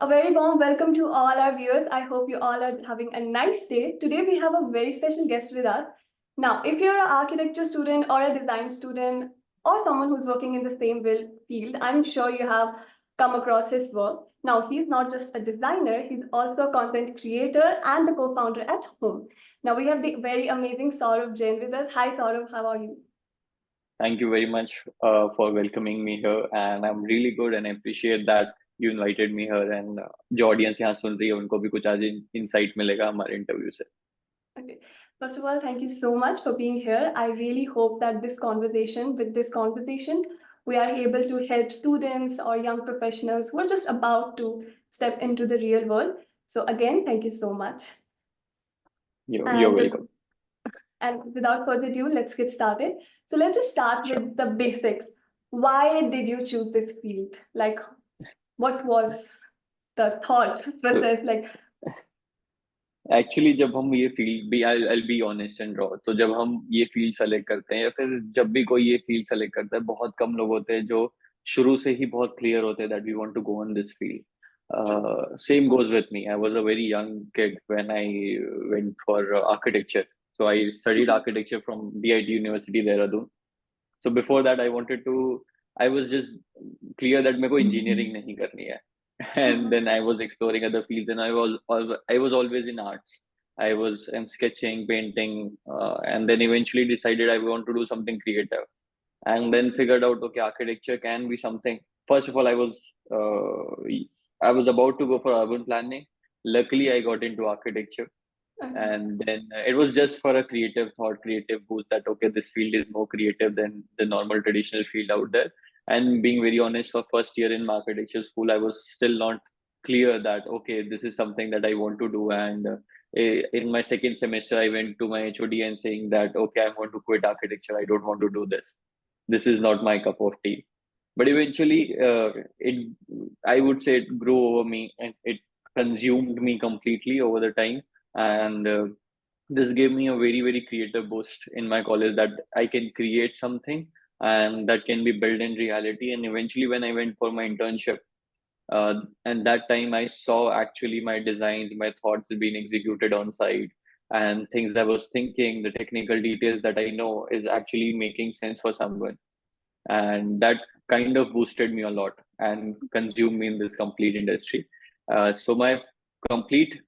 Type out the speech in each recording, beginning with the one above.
A very warm welcome to all our viewers. I hope you all are having a nice day. Today we have a very special guest with us. Now, if you're an architecture student or a design student or someone who's working in the same field, I'm sure you have come across his work. Now, he's not just a designer, he's also a content creator and the co-founder at Houme. Now, we have the very amazing Sourabh Jain with us. Hi, Sourabh, how are you? Thank you very much for welcoming me here, and I'm really good and I appreciate that you invited me here. And जो audience यहाँ सुन रही है उनको भी कुछ आज insight मिलेगा हमारे interview से. Okay. First of all, thank you so much for being here. I really hope that with this conversation, we are able to help students or young professionals who are just about to step into the real world. So again, thank you so much. You're welcome. And without further ado, let's get started. So let's just start with the basics. Why did you choose this field? Like, what was the thought process? Actually जब हम ये field भी I'll be honest and raw, तो जब हम ये field select करते हैं या फिर जब भी कोई ये फील्ड सेलेक्ट करता है, बहुत कम लोग होते हैं जो शुरू से ही बहुत क्लियर होते हैं that we want to go on this field. Same goes with me. I was a very young kid when I went for architecture. So I studied architecture from DIT University Dehradun. So before that I was just clear that मेरे को engineering नहीं करनी है. And then I was exploring other fields, and I was always in arts. I was in sketching, painting, and then eventually decided I want to do something creative, and then figured out, okay, architecture can be something. First of all, I was about to go for urban planning. Luckily, I got into architecture, and then it was just for a creative thought, creative boost that okay, this field is more creative than the normal traditional field out there. And being very honest, for first year in architecture school, I was still not clear that okay, this is something that I want to do. And in my second semester, I went to my HOD and saying that okay, I want to quit architecture. I don't want to do this. This is not my cup of tea. But eventually, I would say it grew over me and it consumed me completely over the time. And this gave me a very creative boost in my college that I can create something and that can be built in reality. And eventually when I went for my internship, and that time I saw actually my designs, my thoughts being executed on site, and things I was thinking, the technical details that I know is actually making sense for someone. And that kind of boosted me a lot and consumed me in this complete industry. So my complete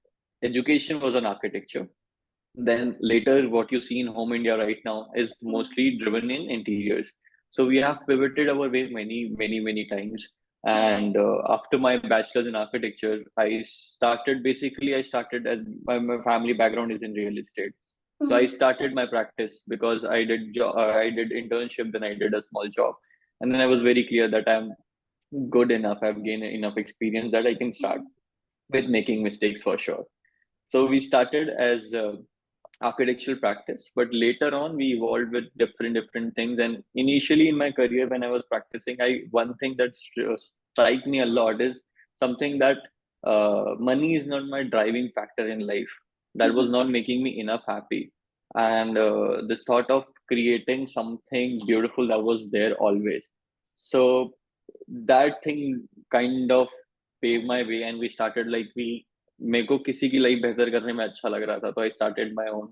education was on architecture. Then later, what you see in Houme India right now is mostly driven in interiors. So we have pivoted our way many times. And after my bachelor's in architecture, I started as my family background is in real estate. So I started my practice because I did internship, then I did a small job. And then I was very clear that I'm good enough, I've gained enough experience that I can start with making mistakes for sure. So we started as architectural practice, but later on we evolved with different things. And initially in my career, when I was practicing, one thing that strike me a lot is something that money is not my driving factor in life. That was not making me enough happy. And this thought of creating something beautiful that was there always. So that thing kind of paved my way, and we started like we मेरे को किसी की life बेहतर करने में अच्छा लग रहा था, तो I started my own.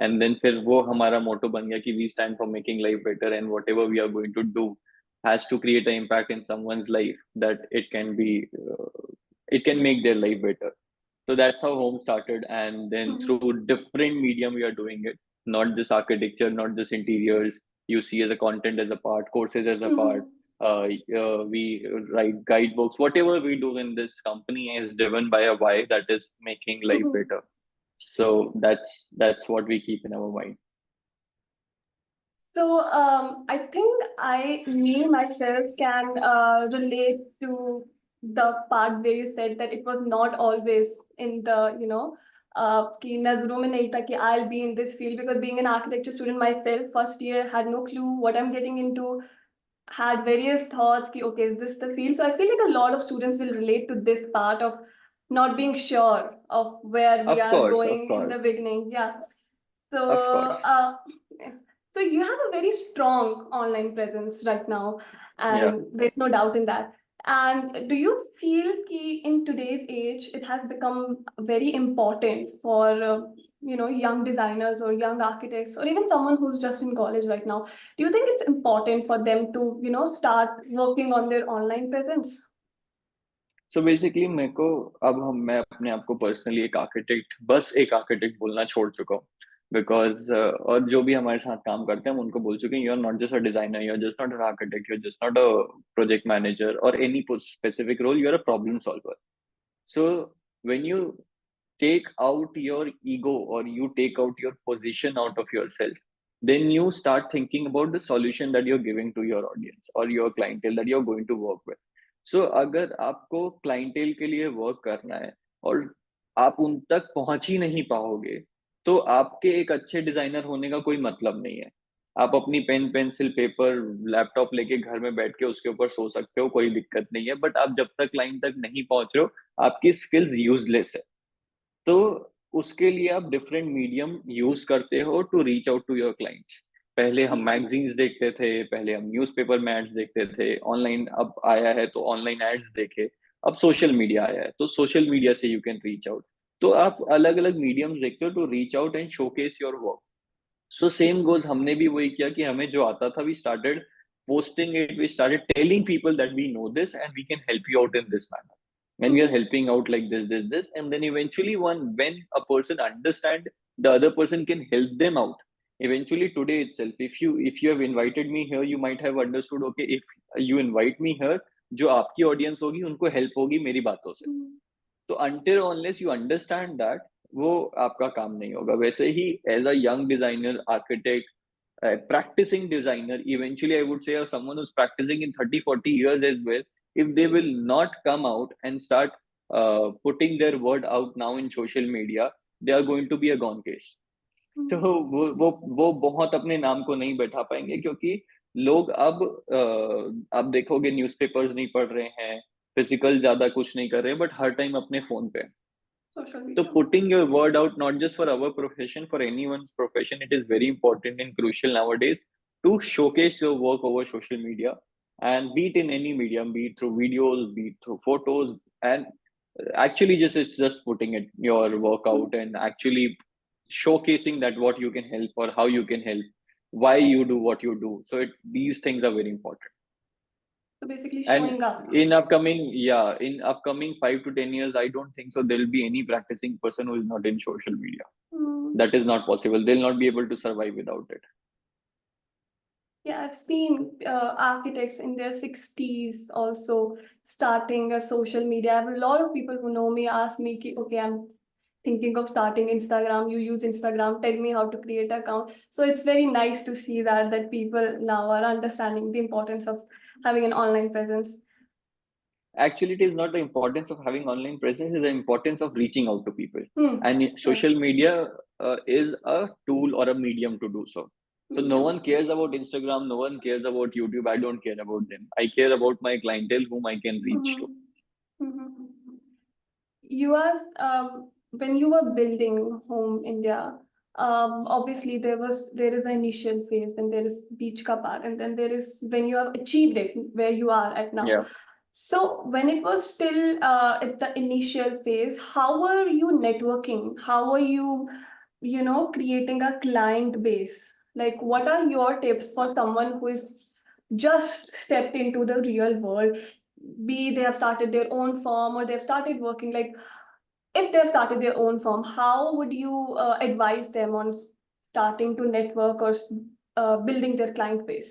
And then फिर वो हमारा मोटो बन गया कि we stand for making life better, and whatever we are going to do has to create an impact in someone's life that it can make their life better. So that's how Home started, and then through different medium we are doing it, not just architecture, not just interiors. You see as a content as a part, courses as a part. We write guidebooks. Whatever we do in this company is driven by a why, that is making life better. So that's what we keep in our mind. So I think me myself can relate to the part where you said that it was not always in the कि नजरों में नहीं था कि I'll be in this field, because being an architecture student myself, first year had no clue what I'm getting into, had various thoughts ki, okay, is this the field? So I feel like a lot of students will relate to this part of not being sure of where we are going in the beginning. Yeah. So so you have a very strong online presence right now, and there's no doubt in that. And do you feel ki in today's age, it has become very important for young designers or young architects or even someone who's just in college right now? Do you think it's important for them to start working on their online presence? So basically मेरे को मैं अपने आप को personally एक architect, बस एक architect बोलना छोड़ चुका हूँ, बिकॉज और जो भी हमारे साथ काम करते हैं हम उनको बोल चुके हैं, you are not just a designer, you are just not a architect, you are just not a project manager और any specific role, you are a problem solver. So when you take out your ego or you take out your position out of yourself, then you start thinking about the solution that you're giving to your audience or your clientele that you're going to work with. So अगर आपको clientele के लिए work करना है और आप उन तक पहुंच ही नहीं पाओगे, तो आपके एक अच्छे डिजाइनर होने का कोई मतलब नहीं है. आप अपनी पेन पेंसिल पेपर लैपटॉप लेके घर में बैठ के उसके ऊपर सो सकते हो, कोई दिक्कत नहीं है, बट आप जब तक क्लाइंट तक नहीं पहुंच रहे हो आपकी स्किल्स यूजलेस है. तो उसके लिए आप डिफरेंट मीडियम यूज करते हो to reach out to your clients. पहले हम मैगजीन्स देखते थे, पहले हम न्यूज़पेपर में एड्स देखते थे, ऑनलाइन अब आया है तो ऑनलाइन एड्स देखे, अब सोशल मीडिया आया है तो सोशल मीडिया से यू कैन रीच आउट. तो आप अलग अलग मीडियम्स देखते हो to reach out and showcase your work. So same goes, हमने भी वही किया कि हमें जो आता था we started posting it, we started telling people that we know this and we can help you out in this manner, and we are helping out like this, and then eventually when a person understand the other person can help them out. Eventually today itself, if you have invited me here, you might have understood, okay, if you invite me here, जो आपकी audience होगी उनको help होगी मेरी बातों से. तो until unless you understand that, वो आपका काम नहीं होगा. वैसे ही as a young designer, architect, practicing designer, eventually I would say, or someone who's practicing in 30-40 years as well, if they will not come out and start putting their word out now in social media, they are going to be a gone case. तो वो बहुत अपने नाम को नहीं बैठा पाएंगे, क्योंकि लोग अब आप देखोगे न्यूज़पेपर्स नहीं पढ़ रहे हैं, फिजिकल ज्यादा कुछ नहीं कर रहे, बट हर टाइम अपने फोन पे. So putting your word out, not just for our profession, for anyone's profession, it is very important and crucial nowadays to showcase your work over social media, and be it in any medium, be it through videos, be it through photos, and actually just it's just putting it your work out and actually showcasing that what you can help or how you can help, why you do what you do. So these things are very important. So basically And showing up. in upcoming 5 to 10 years, I don't think so there'll be any practicing person who is not in social media. That is not possible. They'll not be able to survive without it. Yeah, I've seen architects in their 60s also starting a social media. I have a lot of people who know me ask me, ki, okay, I'm thinking of starting Instagram. You use Instagram. Tell me how to create an account. So it's very nice to see that people now are understanding the importance of having an online presence. Actually, it is not the importance of having online presence, it's the importance of reaching out to people. And Yeah. social media is a tool or a medium to do so. So no one cares about Instagram, no one cares about YouTube. I don't care about them. I care about my clientele whom I can reach to. You asked when you were building Home India, obviously there is the initial phase, then there is beach ka part, and then there is when you have achieved it where you are at now. Yeah. So when it was still at the initial phase, how were you networking? How were you, creating a client base? Like, what are your tips for someone who is just stepped into the real world? Be they have started their own firm or they've started working, like if they've started their own firm, how would you advise them on starting to network or building their client base?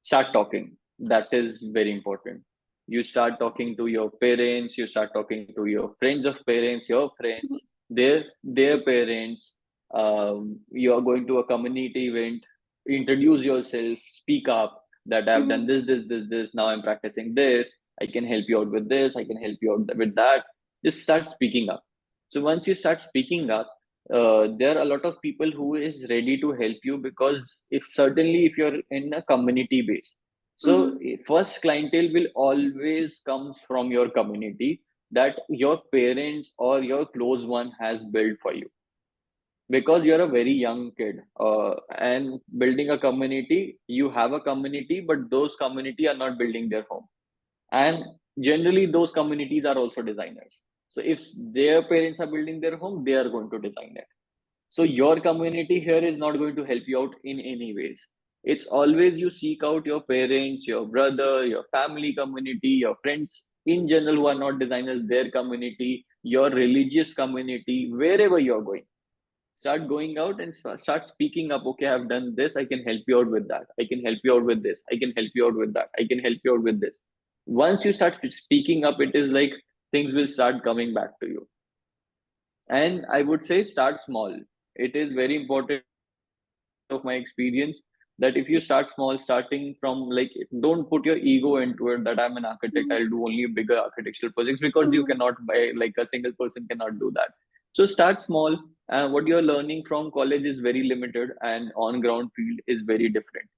Start talking. That is very important. You start talking to your parents, you start talking to your friends of parents, your friends, their parents. You are going to a community event, introduce yourself, speak up that I've done this. Now I'm practicing this. I can help you out with this. I can help you out with that. Just start speaking up. So once you start speaking up, there are a lot of people who is ready to help you, because if you're in a community base, so first clientele will always comes from your community that your parents or your close one has built for you. because you're a very young kid, and building a community, you have a community, but those community are not building their home. And generally those communities are also designers. So if their parents are building their home, they are going to design it. So your community here is not going to help you out in any ways. It's always you seek out your parents, your brother, your family community, your friends in general who are not designers, their community, your religious community, wherever you're going. Start going out and start speaking up. Okay, I've done this. I can help you out with that. I can help you out with this. I can help you out with that. I can help you out with this. Once you start speaking up, it is like things will start coming back to you. And I would say start small. It is very important of my experience that if you start small, starting from like, don't put your ego into it that I'm an architect, I'll do only bigger architectural projects, because you cannot buy, like a single person cannot do that. So start small. What you're learning from college is very limited, and on ground field is very different.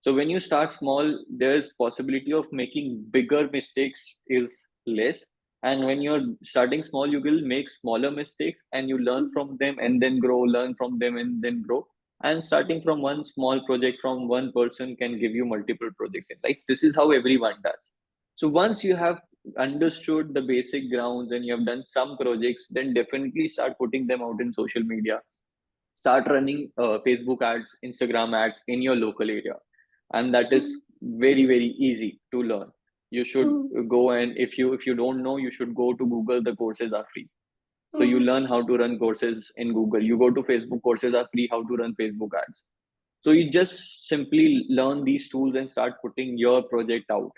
So when you start small, there's possibility of making bigger mistakes is less. And when you're starting small, you will make smaller mistakes and you learn from them and then grow, learn from them and then grow. And starting from one small project from one person can give you multiple projects in life. This is how everyone does. So once you have understood the basic grounds and you have done some projects, then definitely start putting them out in social media. Start running Facebook ads, Instagram ads in your local area, and that is very easy to learn. You should go, and if you don't know, you should go to Google. The courses are free, so you learn how to run courses in Google. You go to Facebook, courses are free, how to run Facebook ads. So you just simply learn these tools and start putting your project out.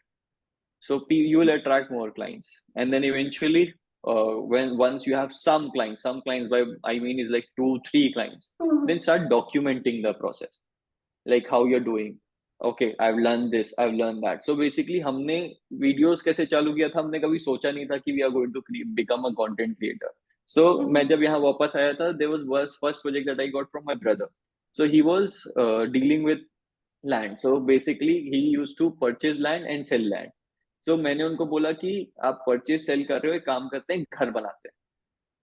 So you will attract more clients, and then eventually, when once you have some clients, by I mean is like 2 3 clients, then start documenting the process, like how you're doing. Okay, I've learned this, I've learned that. So basically हमने videos कैसे चालू किया था, हमने कभी सोचा नहीं था कि we are going to become a content creator. So मैं जब यहाँ वापस आया था, there was first project that I got from my brother. So he was dealing with land. So basically he used to purchase land and sell land. So मैंने उनको बोला कि आप परचेज सेल कर रहे हो, एक काम करते हैं, घर बनाते हैं,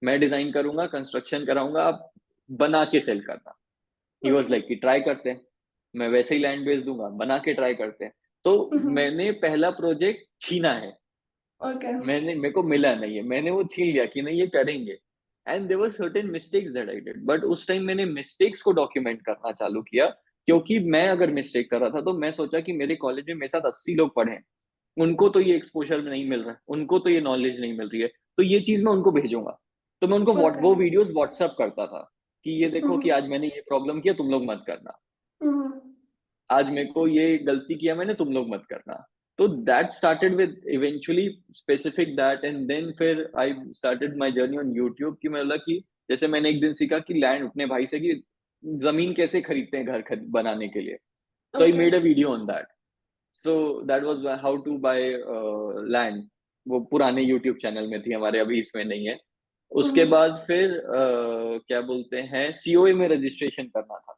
मैं डिजाइन करूंगा, कंस्ट्रक्शन कराऊंगा, आप बना के सेल करना. ही वॉज लाइक कि ट्राई करते हैं, मैं वैसे ही लैंड बेच दूंगा, बना के ट्राई करते हैं. तो मैंने पहला प्रोजेक्ट छीना है. मेरे को मिला नहीं है, मैंने वो छीन लिया कि नहीं ये करेंगे. And there were certain mistakes that I did, but उस टाइम मैंने मिस्टेक्स को डॉक्यूमेंट करना चालू किया. क्योंकि मैं अगर मिस्टेक कर रहा था तो मैं सोचा कि मेरे कॉलेज में मेरे साथ 80 लोग पढ़े हैं, उनको तो ये एक्सपोजर नहीं मिल रहा है, उनको तो ये नॉलेज नहीं मिल रही है, तो ये चीज मैं उनको भेजूंगा. तो मैं उनको वो वीडियोस व्हाट्सएप करता था कि ये देखो कि आज मैंने ये प्रॉब्लम किया, तुम लोग मत करना. आज मेरे को ये गलती किया मैंने, तुम लोग मत करना. तो that started with eventually specific that, and then फिर I started my journey on YouTube. कि मतलब कि जैसे मैंने एक दिन सीखा कि लैंड अपने भाई से कि जमीन कैसे खरीदते हैं घर बनाने के लिए. तो I made a video on that. So that was how to buy land. वो पुराने यूट्यूब चैनल में थी हमारे, अभी इसमें नहीं है. उसके बाद फिर क्या बोलते हैं, सीओए में रजिस्ट्रेशन करना था.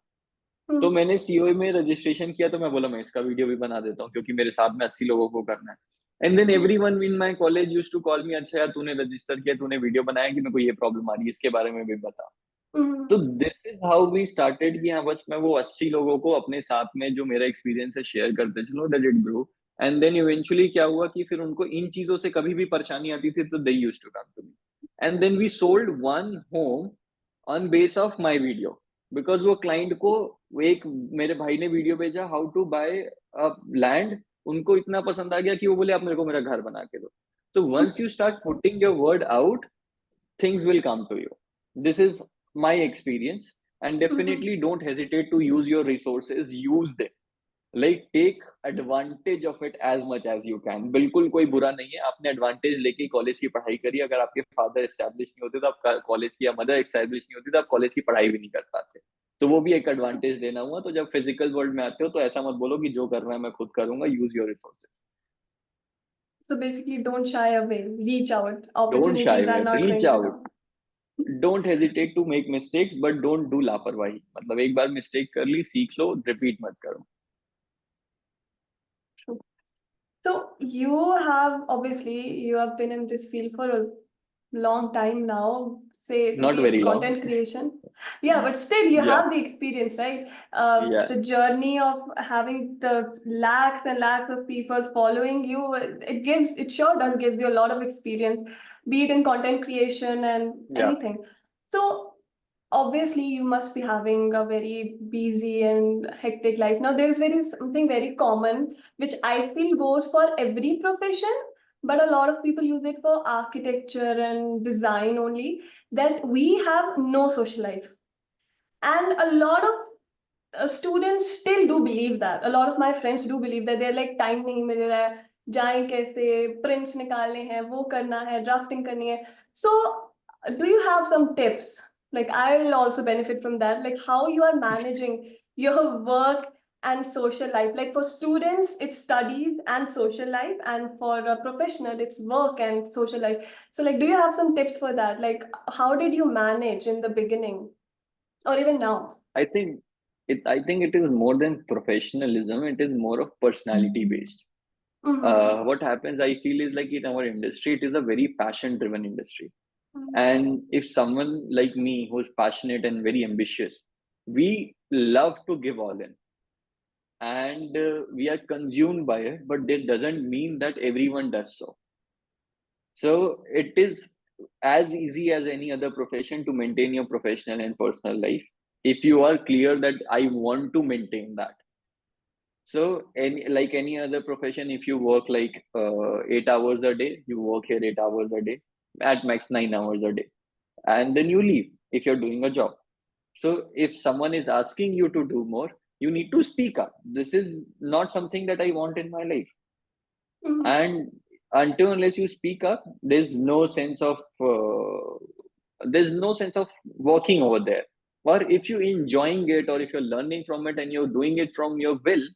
तो मैंने सीओए में रजिस्ट्रेशन किया, तो मैं बोला मैं इसका वीडियो भी बना देता हूँ क्योंकि मेरे साथ में 80 लोगों को करना है. And then everyone in my college used to call me, अच्छा यार तूने रजिस्टर किया, तूने वीडियो बनाया, कि मेरे को ये प्रॉब्लम आ रही है, इसके बारे में भी बता. तो this is how we started. कि हाँ, बस मैं वो 80 लोगों को अपने साथ में जो मेरा एक्सपीरियंस है शेयर करते चलो, that it grow. And then eventually क्या हुआ कि फिर उनको इन चीजों से कभी भी परेशानी आती थी तो they used to come to me. And then we sold one home on base of my video. Because वो क्लाइंट को एक मेरे भाई ने वीडियो भेजा हाउ टू बाय लैंड, उनको इतना पसंद आ गया कि वो बोले आप मेरे को मेरा घर बना के दो. तो once you start putting your word out, things will come to you. This is my experience. And definitely don't hesitate to use your resources, use them. Like take advantage of it as much as you can. बिल्कुल कोई बुरा नहीं है, आपने advantage लेके college की पढ़ाई करी. अगर आपके फादर एस्टैब्लिश नहीं होते तो आप कॉलेज की, या मदर एस्टैब्लिश नहीं होती तो आप कॉलेज की पढ़ाई भी नहीं कर पाते. तो वो भी एक एडवांटेज लेना हुआ. तो जब फिजिकल वर्ल्ड में आते हो तो ऐसा मत बोलो कि जो करना है मैं खुद करूंगा. Use your resources. So basically, don't shy away. Reach out. Don't shy Opportunities are away, not reach going to out. come. Don't hesitate to make mistakes, but don't do लापरवाही. मतलब एक बार मिस्टेक कर ली, सीख लो, रिपीट मत करो. So you have been in this field for a long time now, say to not be in very long. content creation. Yeah, but still you Yeah, have the experience, right? yeah, The journey of having the lakhs and lakhs of people following you, it sure does gives you a lot of experience, be it in content creation and yeah. anything. So obviously you must be having a very busy and hectic life. Now there's something very common which I feel goes for every profession, but a lot of people use it for architecture and design only, that we have no social life. And a lot of students still do believe that. A lot of my friends do believe that they're like time nahi mil raha hai, जाएं कैसे, prints निकालने हैं, वो करना है, drafting करनी है. So do you have some tips? Like I'll also benefit from that. Like how you are managing your work and social life. Like for students, it's studies and social life, and for a professional, it's work and social life. So like, do you have some tips for that? Like how did you manage in the beginning or even now? I think it is more than professionalism. It is more of personality based. Mm-hmm. What happens, I feel, is like in our industry, it is a very passion driven industry. Mm-hmm. And if someone like me who's passionate and very ambitious, we love to give all in, and we are consumed by it, but that doesn't mean that everyone does so. So it is as easy as any other profession to maintain your professional and personal life if you are clear that I want to maintain that. So, like any other profession, if you work like 8 hours a day, you work here 8 hours a day, at max 9 hours a day, and then you leave if you're doing a job. So, if someone is asking you to do more, you need to speak up. This is not something that I want in my life. Mm-hmm. And until unless you speak up, there's no sense of working over there. Or if you're enjoying it, or if you're learning from it and you're doing it from your will,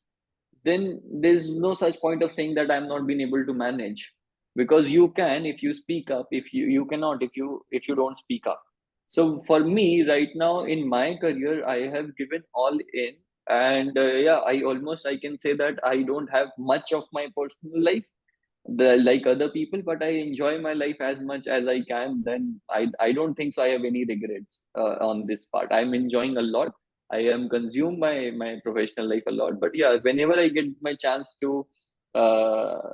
then there's no such point of saying that I'm not being able to manage, because you can if you speak up. If you cannot if you don't speak up. So for me right now in my career, I have given all in, and yeah, I can say that I don't have much of my personal life like other people, but I enjoy my life as much as I can. Then I don't think so I have any regrets on this part. I'm enjoying a lot. I am consumed my professional life a lot, but yeah, whenever I get my chance to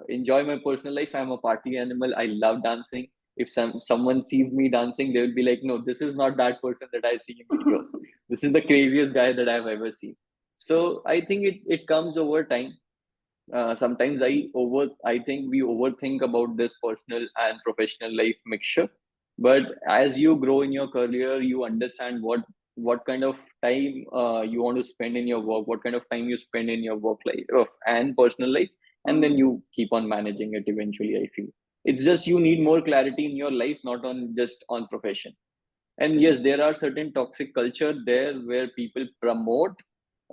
enjoy my personal life, I'm a party animal. I love dancing. If someone sees me dancing, they will be like, no, this is not that person that I see in videos. This is the craziest guy that I've ever seen. So I think it comes over time. Sometimes I think we overthink about this personal and professional life mixture. But as you grow in your career, you understand what kind of time you want to spend in your work, what kind of time you spend in your work life and personal life, and then Mm-hmm. you keep on managing it eventually. I feel it's just you need more clarity in your life, not on just on profession. And yes, there are certain toxic culture there where people promote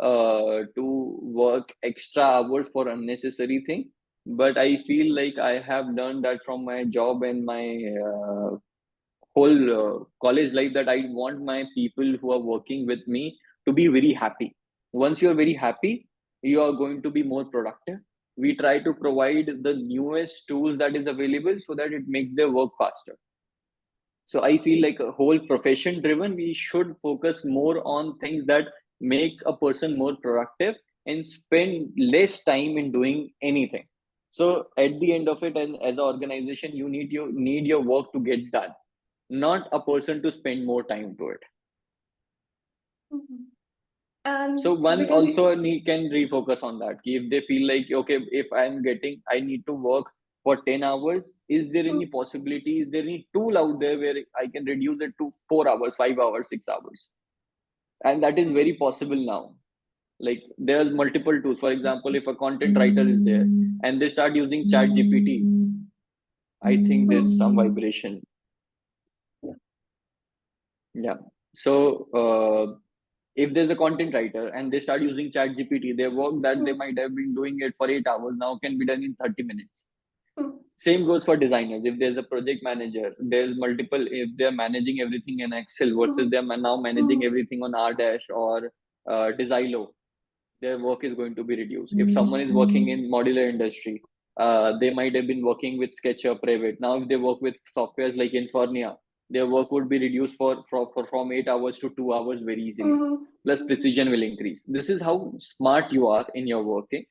to work extra hours for unnecessary thing. But I feel like I have learned that from my job and my whole college life, that I want my people who are working with me to be very happy. Once you're very happy, you are going to be more productive. We try to provide the newest tools that is available so that it makes their work faster. So I feel like a whole profession driven, we should focus more on things that make a person more productive and spend less time in doing anything. So at the end of it, and as an organization, you need your work to get done, not a person to spend more time to it. Mm-hmm. So And one because also can refocus on that. If they feel like, okay, if I need to work for 10 hours, is there any possibility, is there any tool out there where I can reduce it to 4 hours, 5 hours, 6 hours? And that is very possible now. Like there's multiple tools. For example, if a content writer is there and they start using chat GPT, I think there's some vibration. Yeah. So if there's a content writer and they start using chat GPT, their work that they might have been doing it for 8 hours now can be done in 30 minutes. Same goes for designers. If there's a project manager, there's multiple, if they're managing everything in Excel versus they're now managing everything on R or Desiglo, their work is going to be reduced. If someone is working in modular industry, they might have been working with SketchUp, Revit. Now, if they work with softwares like Infernia, their work would be reduced from 8 hours to 2 hours very easily. Plus precision will increase. This is how smart you are in your working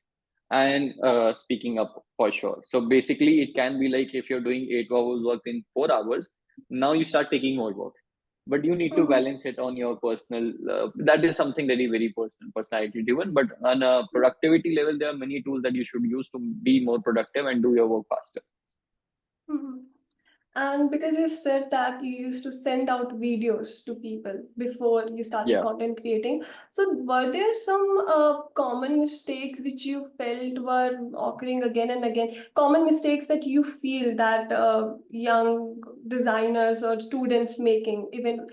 and speaking up for sure. So basically, it can be like if you're doing 8 hours work in 4 hours, now you start taking more work, but you need to balance it on your personal. That is something very personal, personality driven. But on a productivity level, there are many tools that you should use to be more productive and do your work faster. And because you said that you used to send out videos to people before you started Yeah. content creating, so were there some common mistakes which you felt were occurring again and again? Common mistakes that you feel that young designers or students making, even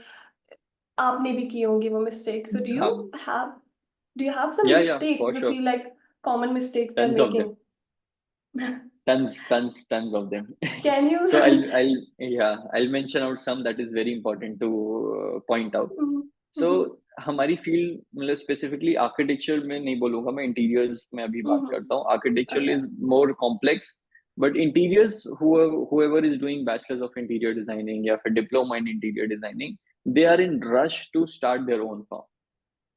आपने भी की होंगी वो mistakes. So do you have some Yeah, mistakes for you sure. feel like common mistakes they're Tons of them. making? Tons of them. Can you? So I'll mention out some that is very important to point out. So हमारी field मतलब specifically architecture में नहीं बोलूंगा मैं, interiors में अभी बात करता हूँ. Architecture is more complex, but interiors whoever is doing bachelor's of interior designing या फिर diploma in interior designing, they are in rush to start their own firm.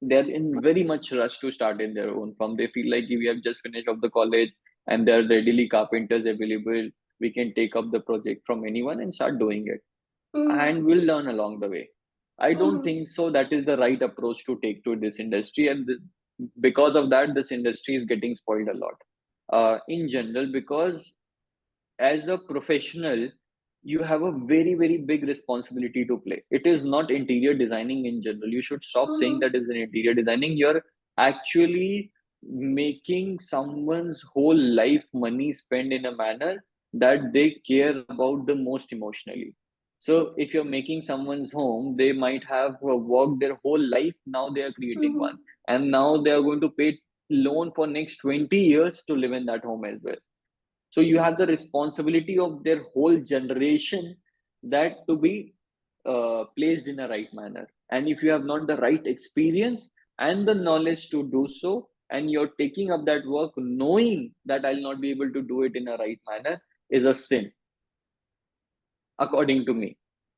They're in very much rush to start in their own firm. They feel like we have just finished off the college and there are readily carpenters available. We can take up the project from anyone and start doing it, and we'll learn along the way. I don't think so. That is the right approach to take to this industry, and because of that, this industry is getting spoiled a lot in general. Because as a professional, you have a very big responsibility to play. It is not interior designing in general. You should stop saying that is an interior designing. You're actually making someone's whole life money spend in a manner that they care about the most emotionally. So if you're making someone's home, they might have worked their whole life. Now they are creating one, and now they are going to pay loan for next 20 years to live in that home as well. So you have the responsibility of their whole generation, that to be placed in a right manner. And if you have not the right experience and the knowledge to do so, and you're taking up that work knowing that I'll not be able to do it in a right manner, is a sin, according to me.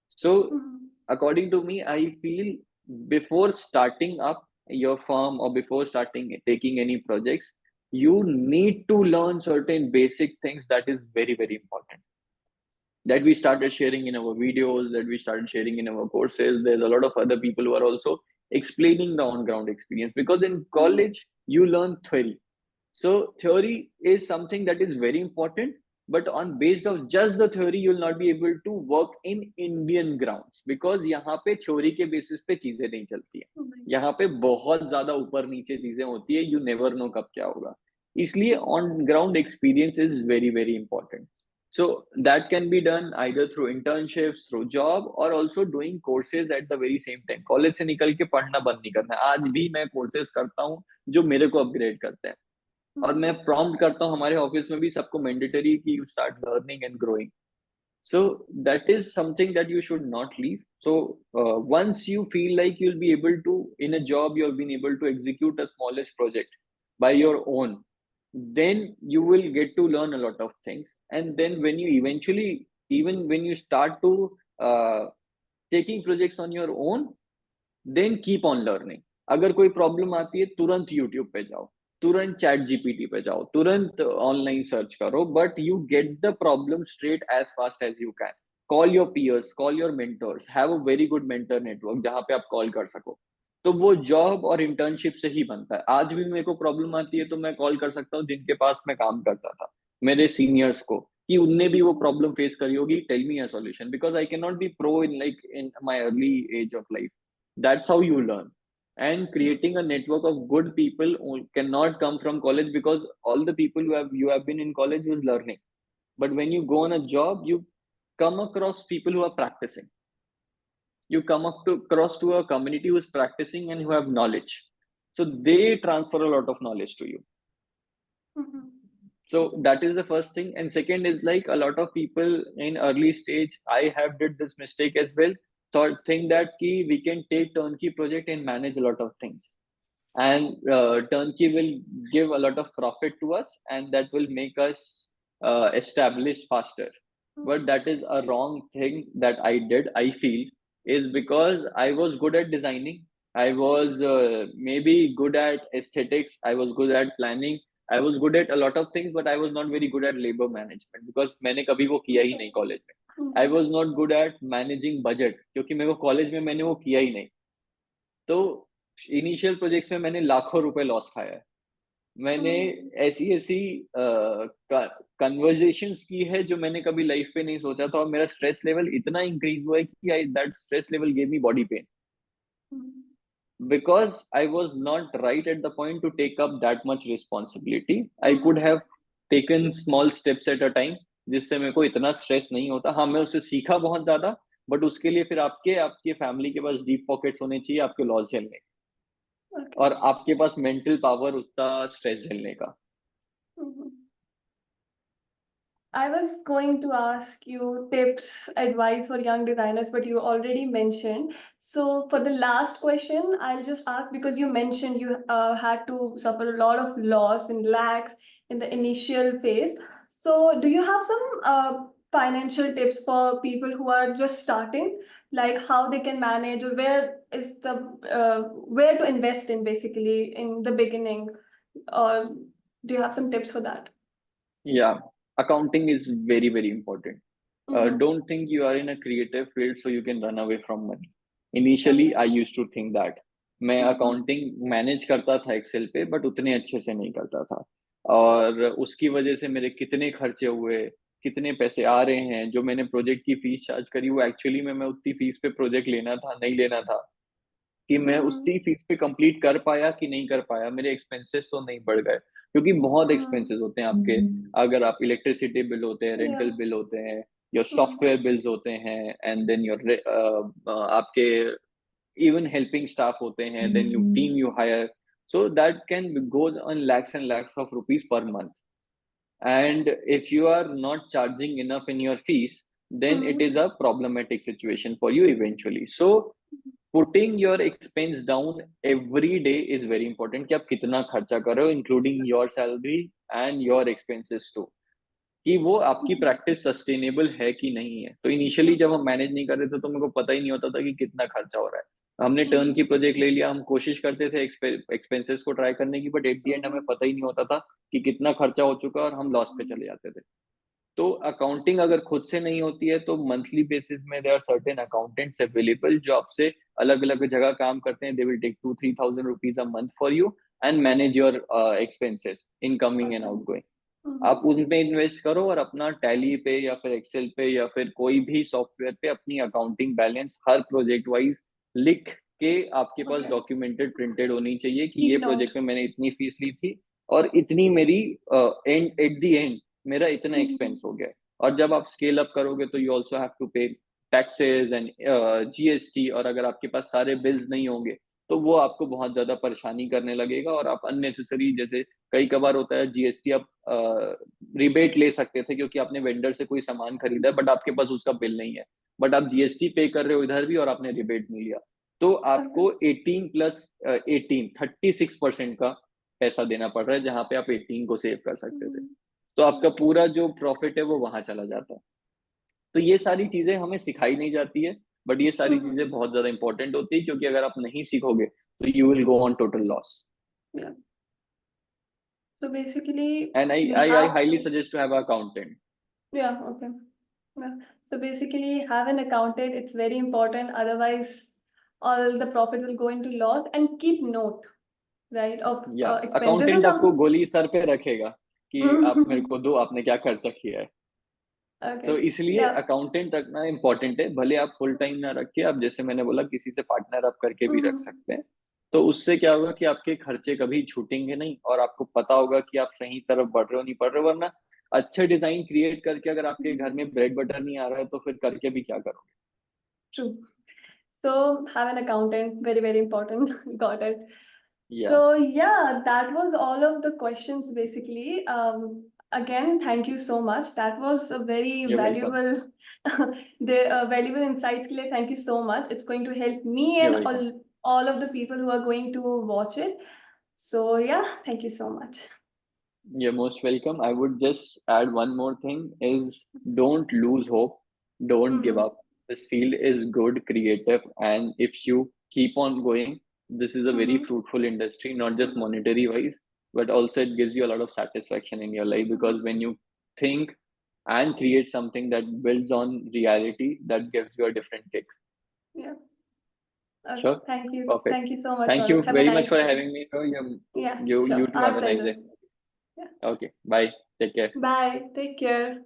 So according to me, I feel before starting up your firm or before starting taking any projects, you need to learn certain basic things that is very important, that we started sharing in our videos, that we started sharing in our courses. There's a lot of other people who are also explaining the on ground experience, because in college you learn theory. So theory is something that is very important, but on based of just the theory, you will not be able to work in Indian grounds, because यहाँ पे theory के basis पे चीजें नहीं चलती है. यहाँ पे बहुत ज्यादा ऊपर नीचे चीजें होती है. You never know कब क्या होगा. इसलिए on ground experience is very important. So that can be done either through internships, through job, or also doing courses at the very same time. College से निकल के पढ़ना बंद नहीं करना है. आज भी मैं courses करता हूँ जो मेरे को upgrade करते हैं. और मैं प्रॉम्प्ट करता हूँ हमारे ऑफिस में भी सबको मैंडेटरी कि you start learning and growing. So that is something that you should not leave. So once you feel like you'll be able to, in a job you've been able to execute a smallest project by your own, then you will get to learn a lot of things. And then when you eventually, even when you start to taking projects on your own, then keep on learning. अगर कोई problem आती है, तुरंत YouTube पे जाओ, तुरंत chat GPT पे जाओ, तुरंत ऑनलाइन सर्च करो, but you get the problem straight as fast as you can. Call your peers, call your mentors, have a very good mentor network जहां पे आप कॉल कर सको. तो वो जॉब और इंटर्नशिप से ही बनता है. आज भी मेरे को प्रॉब्लम आती है तो मैं कॉल कर सकता हूँ जिनके पास मैं काम करता था, मेरे सीनियर्स को, कि उनने भी वो प्रॉब्लम फेस करी होगी. Tell me a solution, because I can not be pro in like in my early age of life. That's how you learn. And creating a network of good people cannot come from college, because all the people you have been in college was learning. But when you go on a job, you come across people who are practicing. You come across to a community who is practicing and who have knowledge. So they transfer a lot of knowledge to you. So that is the first thing. And second is like a lot of people in early stage, I have did this mistake as well, think that we can take turnkey project and manage a lot of things, and turnkey will give a lot of profit to us, and that will make us establish faster. but that is a wrong thing that I did, I feel, is because I was good at designing. I was maybe good at aesthetics. I was good at planning. I was good at a lot of things, but I was not very good at labor management because मैंने कभी वो किया ही नहीं college में. I was not good at managing budget क्योंकि मेरे को college में मैंने वो किया ही नहीं. तो इनिशियल प्रोजेक्ट्स में मैंने लाखों रुपए लॉस खाया है. मैंने ऐसी ऐसी कन्वर्जेशंस की है जो मैंने कभी लाइफ पे नहीं सोचा था, और मेरा स्ट्रेस लेवल इतना इंक्रीज हुआ है कि I that stress level gave me body pain because I was not right at the point to take up that much responsibility. I could have taken small steps at a time जिससे मेरे को इतना stress नहीं होता. हाँ, मैं उससे सीखा बहुत ज्यादा, बट उसके लिए फिर आपके फैमिली के पास डीप पॉकेट्स होने चाहिए आपके लॉस झेलने और आपके पास मेंटल पावर उतना स्ट्रेस झेलने का. I was going to ask you tips, advice for young designers, but you already mentioned. So for the last question, I'll just ask because you mentioned you had to suffer a lot of loss in lakhs in the initial phase. So do you have some financial tips for people who are just starting, like how they can manage or where is the where to invest in basically in the beginning? Or do you have some tips for that? Yeah, accounting is very, very important. Don't think you are in a creative field so you can run away from money. Initially, I used to think that. मैं accounting manage करता था Excel पे, but उतने अच्छे से नहीं करता था, और उसकी वजह से मेरे कितने खर्चे हुए, कितने पैसे आ रहे हैं. जो मैंने प्रोजेक्ट की फीस चार्ज करी वो एक्चुअली में मैं उतनी फीस पे प्रोजेक्ट लेना था, नहीं लेना था, कि मैं उतनी फीस पे कंप्लीट कर पाया कि नहीं कर पाया. मेरे एक्सपेंसेस तो नहीं बढ़ गए क्योंकि बहुत एक्सपेंसेस होते हैं आपके. अगर आप इलेक्ट्रिसिटी बिल होते हैं, रेंटल बिल होते हैं, योर सॉफ्टवेयर बिल्स होते हैं, एंड देन योर आपके इवन हेल्पिंग स्टाफ होते हैं, then you team you hire, so that can go on lakhs and lakhs of rupees per month. And if you are not charging enough in your fees, then it is a problematic situation for you eventually. So putting your expense down every day is very important कि आप कितना खर्चा कर रहे हो, including your salary and your expenses too, कि वो आपकी प्रैक्टिस सस्टेनेबल है कि नहीं है. तो इनिशियली जब हम मैनेज नहीं कर रहे थे तो मेरे को पता ही नहीं होता था कि कितना खर्चा हो रहा है. हमने टर्न की प्रोजेक्ट ले लिया, हम कोशिश करते थे एक्सपेंसेस को ट्राई करने की, बट एट द एंड हमें पता ही नहीं होता था कि कितना खर्चा हो चुका है और हम लॉस पे चले जाते थे. तो अकाउंटिंग अगर खुद से नहीं होती है तो मंथली बेसिस में there are certain accountants available जो आपसे अलग अलग जगह काम करते हैं. They will take 2-3 thousand rupees a month for you and manage your expenses incoming and outgoing. आप उनपे इन्वेस्ट करो और अपना टैली पे या फिर एक्सेल पे या फिर कोई भी सॉफ्टवेयर पे अपनी अकाउंटिंग बैलेंस हर प्रोजेक्ट वाइज लिख के आपके पास डॉक्यूमेंटेड प्रिंटेड होनी चाहिए कि ये प्रोजेक्ट में मैंने इतनी फीस ली थी और इतनी मेरी एंड एट द एंड मेरा इतना एक्सपेंस हो गया. और जब आप स्केल अप करोगे तो यू ऑल्सो हैव टू पे टैक्सेस एंड जीएसटी, और अगर आपके पास सारे बिल्स नहीं होंगे तो वो आपको बहुत ज्यादा परेशानी करने लगेगा और आप अननेसेसरी, जैसे कई कबार होता है जीएसटी आप रिबेट ले सकते थे क्योंकि आपने वेंडर से कोई सामान खरीदा है बट आपके पास उसका बिल नहीं है, बट आप जीएसटी पे कर रहे हो इधर भी और आपने रिबेट नहीं लिया, तो आपको 36% का पैसा देना पड़ रहा है जहां पे आप 18 को सेव कर सकते थे. तो आपका पूरा जो प्रॉफिट है वो वहां चला जाता है. तो ये सारी चीजें हमें सिखाई नहीं जाती है, बट ये सारी चीजें बहुत ज्यादा इंपॉर्टेंट होती है क्योंकि अगर आप नहीं सीखोगे तो you will go on total loss. So basically, And I highly suggest to have an accountant. Yeah, okay. Yeah. So basically, have an accountant. It's very important. Otherwise, all the profit will go into loss. And keep note, right, of या expense. This is accountant आपको some. गोली sir पे रखेगा कि आप मेरे को दो, आपने क्या खर्चा किया है. Okay. तो इसलिए Yeah. अकाउंटेंट रखना इम्पोर्टेंट है. भले आप फुल टाइम ना रखिए, आप जैसे मैंने बोला किसी से पार्टनर आप करके भी रख सकते हैं. तो उससे क्या होगा कि आपके खर्चे कभी छूटेंगे नहीं और आपको पता होगा कि आप सही तरफ बढ़ रहे हो नहीं बढ़ रहे हो. वरना अच्छे डिजाइन क्रिएट करके अगर आपके घर में ब्रेड बटर नहीं आ रहा है तो फिर करके भी क्या करोगे. True. So have an accountant. Very, very important. Got it. Yeah. So yeah, that was all of the questions basically. Again, thank you so much. That was a very You're welcome. valuable, the valuable insights. Clay. Thank you so much. It's going to help me You're and welcome. all of the people who are going to watch it. So yeah, thank you so much. You're most welcome. I would just add one more thing is don't lose hope. Don't give Mm-hmm. up. This field is good, creative, and if you keep on going, this is a very Mm-hmm. fruitful industry, not just monetary wise, but also it gives you a lot of satisfaction in your life because when you think and create something that builds on reality, that gives you a different kick. Yeah. Okay. Sure. Thank you. Perfect. Thank you so much, Thank you Saurabh. Have a very much nice for day. having me. Sir. Yeah, You sure. too have Our a nice day. pleasure. Yeah. Okay. Bye. Take care. Bye. Take care.